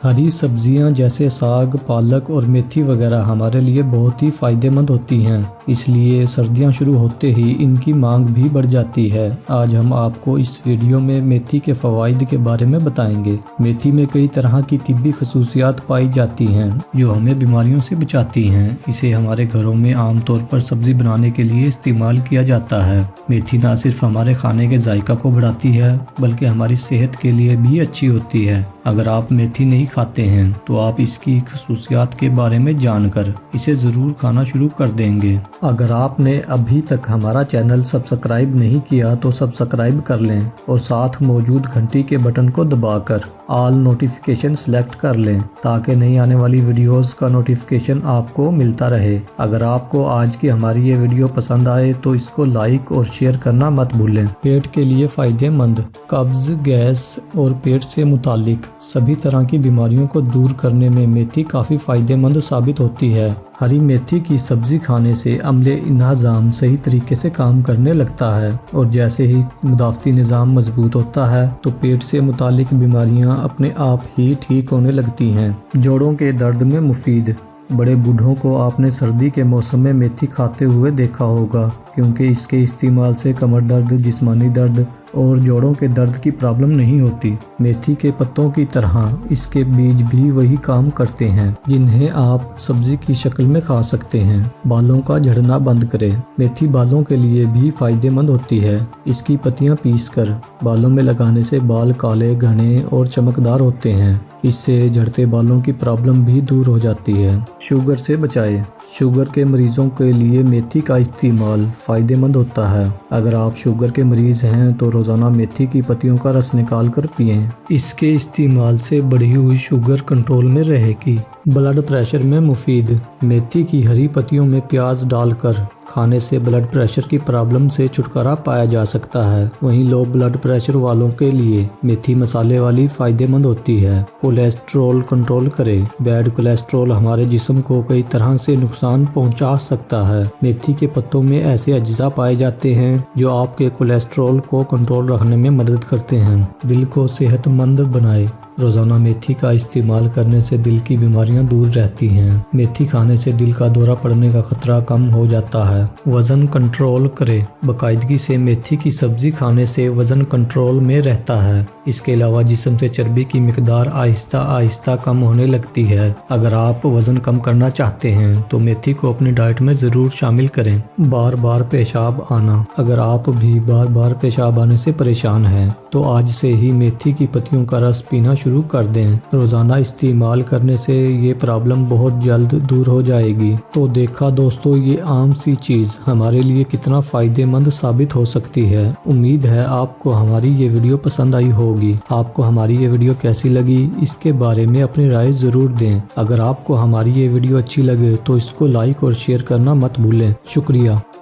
हरी सब्जियां जैसे साग, पालक और मेथी वगैरह हमारे लिए बहुत ही फ़ायदेमंद होती हैं, इसलिए सर्दियां शुरू होते ही इनकी मांग भी बढ़ जाती है। आज हम आपको इस वीडियो में मेथी के फ़वाइद के बारे में बताएंगे। मेथी में कई तरह की तिब्बी खसूसियात पाई जाती हैं जो हमें बीमारियों से बचाती हैं। इसे हमारे घरों में आमतौर पर सब्जी बनाने के लिए इस्तेमाल किया जाता है। मेथी न सिर्फ हमारे खाने के जायका को बढ़ाती है बल्कि हमारी सेहत के लिए भी अच्छी होती है। अगर आप मेथी नहीं खाते हैं तो आप इसकी खसूसियात के बारे में जानकर इसे ज़रूर खाना शुरू कर देंगे। अगर आपने अभी तक हमारा चैनल सब्सक्राइब नहीं किया तो सब्सक्राइब कर लें और साथ मौजूद घंटी के बटन को दबाकर ऑल नोटिफिकेशन सेलेक्ट कर लें ताकि नई आने वाली वीडियोस का नोटिफिकेशन आपको मिलता रहे। अगर आपको आज की हमारी ये वीडियो पसंद आए तो इसको लाइक और शेयर करना मत भूलें। पेट के लिए फ़ायदेमंद, कब्ज़, गैस और पेट से मुतालिक सभी तरह की बीमारियों को दूर करने में मेथी काफ़ी फ़ायदेमंद साबित होती है। हरी मेथी की सब्ज़ी खाने से अम्ले इंतज़ाम सही तरीके से काम करने लगता है और जैसे ही मुदाफ़ती निज़ाम मजबूत होता है तो पेट से मुतालिक बीमारियां अपने आप ही ठीक होने लगती हैं। जोड़ों के दर्द में मुफीद, बड़े बूढ़ों को आपने सर्दी के मौसम में मेथी खाते हुए देखा होगा क्योंकि इसके इस्तेमाल से कमर दर्द, जिस्मानी दर्द और जोड़ों के दर्द की प्रॉब्लम नहीं होती। मेथी के पत्तों की तरह इसके बीज भी वही काम करते हैं जिन्हें आप सब्जी की शक्ल में खा सकते हैं। बालों का झड़ना बंद करे, मेथी बालों के लिए भी फायदेमंद होती है। इसकी पत्तियां पीसकर बालों में लगाने से बाल काले, घने और चमकदार होते हैं। इससे झड़ते बालों की प्रॉब्लम भी दूर हो जाती है। शुगर से बचाए, शुगर के मरीजों के लिए मेथी का इस्तेमाल फ़ायदेमंद होता है। अगर आप शुगर के मरीज़ हैं तो रोज़ाना मेथी की पत्तियों का रस निकाल कर पिएं। इसके इस्तेमाल से बढ़ी हुई शुगर कंट्रोल में रहेगी। ब्लड प्रेशर में मुफीद, मेथी की हरी पत्तियों में प्याज डालकर खाने से ब्लड प्रेशर की प्रॉब्लम से छुटकारा पाया जा सकता है। वहीं लो ब्लड प्रेशर वालों के लिए मेथी मसाले वाली फ़ायदेमंद होती है। कोलेस्ट्रॉल कंट्रोल करे, बैड कोलेस्ट्रॉल हमारे जिस्म को कई तरह से नुकसान पहुंचा सकता है। मेथी के पत्तों में ऐसे अज्जा पाए जाते हैं जो आपके कोलेस्ट्रॉल को कंट्रोल रखने में मदद करते हैं। दिल को सेहतमंद बनाए, रोज़ाना मेथी का इस्तेमाल करने से दिल की बीमारियां दूर रहती हैं। मेथी खाने से दिल का दौरा पड़ने का खतरा कम हो जाता है। वज़न कंट्रोल करे, बाकायदगी से मेथी की सब्ज़ी खाने से वज़न कंट्रोल में रहता है। इसके अलावा जिस्म से चर्बी की मिकदार आहिस्ता आहिस्ता कम होने लगती है। अगर आप वज़न कम करना चाहते हैं तो मेथी को अपनी डाइट में ज़रूर शामिल करें। बार बार पेशाब आना, अगर आप भी बार बार पेशाब आने से परेशान हैं तो आज से ही मेथी की पत्तियों का रस पीना शुरू कर दें। रोज़ाना इस्तेमाल करने से ये प्रॉब्लम बहुत जल्द दूर हो जाएगी। तो देखा दोस्तों, ये आम सी चीज़ हमारे लिए कितना फ़ायदेमंद साबित हो सकती है। उम्मीद है आपको हमारी ये वीडियो पसंद आई होगी। आपको हमारी ये वीडियो कैसी लगी इसके बारे में अपनी राय ज़रूर दें। अगर आपको हमारी ये वीडियो अच्छी लगे तो इसको लाइक और शेयर करना मत भूलें। शुक्रिया।